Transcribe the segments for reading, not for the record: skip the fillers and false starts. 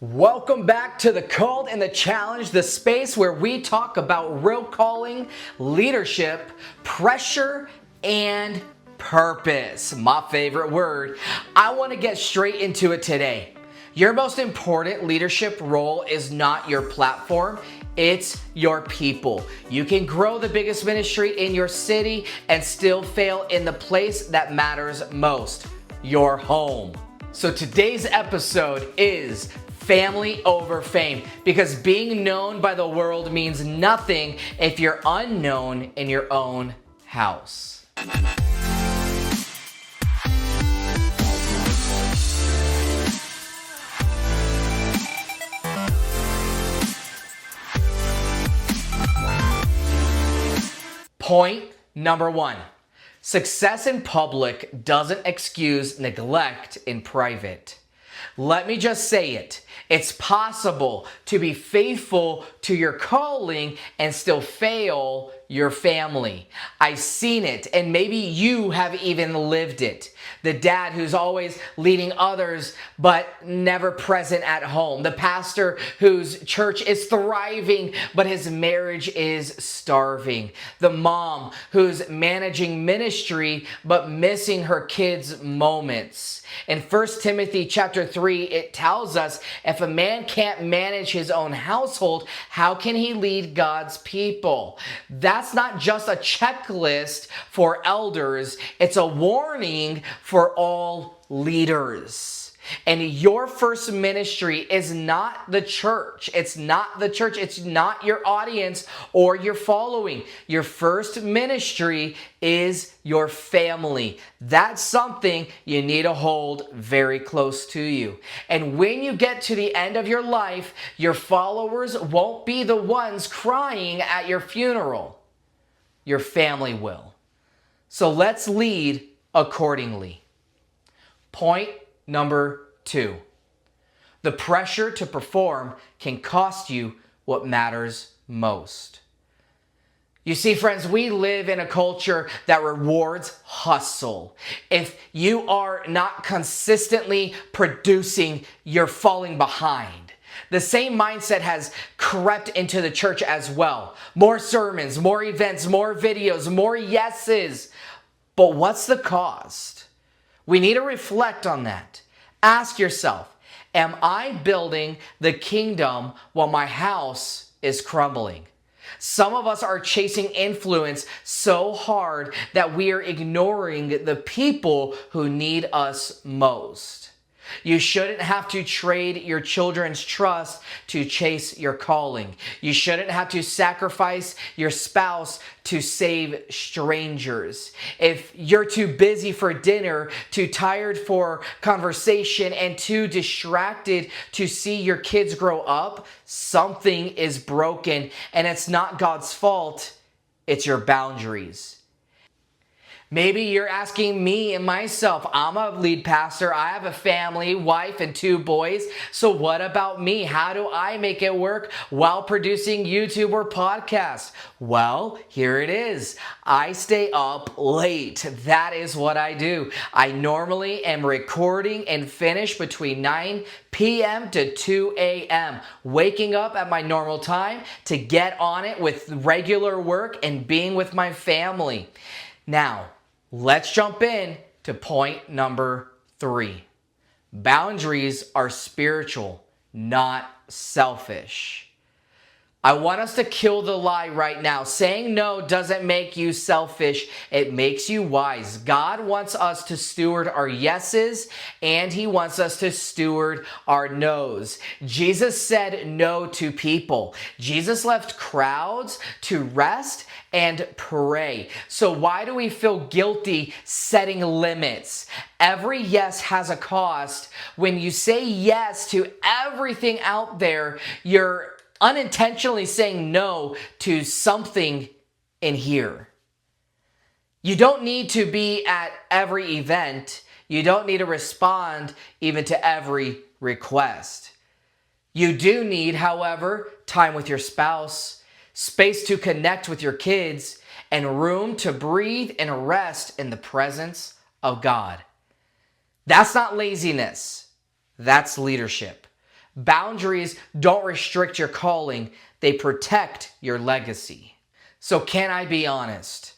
Welcome back to The Called and the Challenge, the space where we talk about real calling, leadership, pressure, and purpose. My favorite word. I want to get straight into it today. Your most important leadership role is not your platform, it's your people. You can grow the biggest ministry in your city and still fail in the place that matters most, your home. So today's episode is family over fame, because being known by the world means nothing if you're unknown in your own house. Point number one. Success in public doesn't excuse neglect in private. Let me just say it. It's possible to be faithful to your calling and still fail your family. I've seen it, and maybe you have even lived it. The dad who's always leading others but never present at home. The pastor whose church is thriving but his marriage is starving. The mom who's managing ministry but missing her kids' moments. In 1 Timothy chapter 3, it tells us if a man can't manage his own household, how can he lead God's people? That's not just a checklist for elders, it's a warning for all leaders. And your first ministry is not the church. It's not the church. It's not your audience or your following. Your first ministry is your family. That's something you need to hold very close to you. And when you get to the end of your life, your followers won't be the ones crying at your funeral. Your family will. So let's lead accordingly. Point number two. The pressure to perform can cost you what matters most. You see, friends, we live in a culture that rewards hustle. If you are not consistently producing, you're falling behind. The same mindset has crept into the church as well. More sermons, more events, more videos, more yeses. But what's the cost? We need to reflect on that. Ask yourself, am I building the kingdom while my house is crumbling? Some of us are chasing influence so hard that we are ignoring the people who need us most. You shouldn't have to trade your children's trust to chase your calling. You shouldn't have to sacrifice your spouse to save strangers. If you're too busy for dinner, too tired for conversation, and too distracted to see your kids grow up, something is broken, and it's not God's fault, it's your boundaries. Maybe you're asking me and myself, I'm a lead pastor, I have a family, wife, and 2 boys, so what about me? How do I make it work while producing YouTube or podcasts? Well, here it is. I stay up late. That is what I do. I normally am recording and finish between 9 p.m. to 2 a.m., waking up at my normal time to get on it with regular work and being with my family. Now, let's jump in to point number 3. Boundaries are spiritual, not selfish. I want us to kill the lie right now. Saying no doesn't make you selfish. It makes you wise. God wants us to steward our yeses, and He wants us to steward our no's. Jesus said no to people. Jesus left crowds to rest and pray. So why do we feel guilty setting limits? Every yes has a cost. When you say yes to everything out there, you're unintentionally saying no to something in here. You don't need to be at every event. You don't need to respond even to every request. You do need, however, time with your spouse, space to connect with your kids, and room to breathe and rest in the presence of God. That's not laziness. That's leadership. Boundaries don't restrict your calling, they protect your legacy. So can I be honest?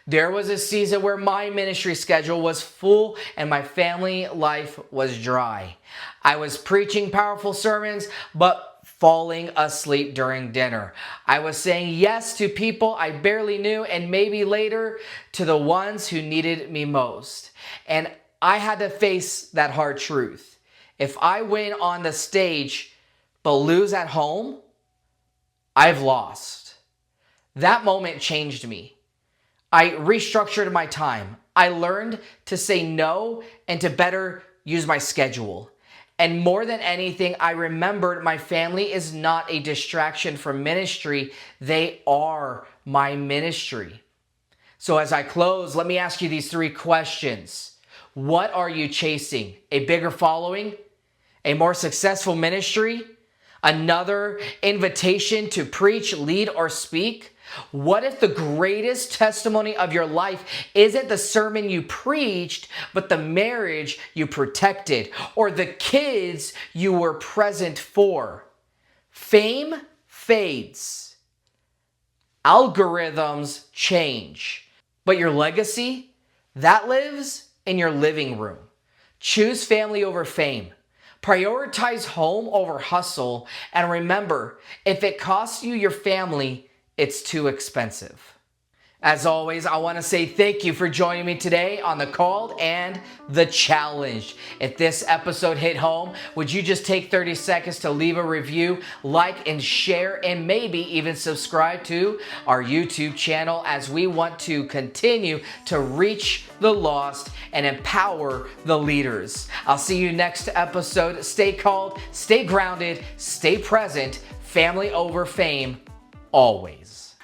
There was a season where my ministry schedule was full and my family life was dry. I was preaching powerful sermons, but falling asleep during dinner. I was saying yes to people I barely knew and maybe later to the ones who needed me most. And I had to face that hard truth. If I win on the stage but lose at home, I've lost. That moment changed me. I restructured my time. I learned to say no and to better use my schedule. And more than anything, I remembered my family is not a distraction from ministry. They are my ministry. So as I close, let me ask you these 3 questions. What are you chasing? A bigger following? A more successful ministry? Another invitation to preach, lead, or speak? What if the greatest testimony of your life isn't the sermon you preached, but the marriage you protected or the kids you were present for? Fame fades. Algorithms change. But your legacy, that lives in your living room. Choose family over fame. Prioritize home over hustle. And remember, if it costs you your family, it's too expensive. As always, I want to say thank you for joining me today on The Called and The Challenged. If this episode hit home, would you just take 30 seconds to leave a review, like and share, and maybe even subscribe to our YouTube channel as we want to continue to reach the lost and empower the leaders. I'll see you next episode. Stay called, stay grounded, stay present, family over fame, always.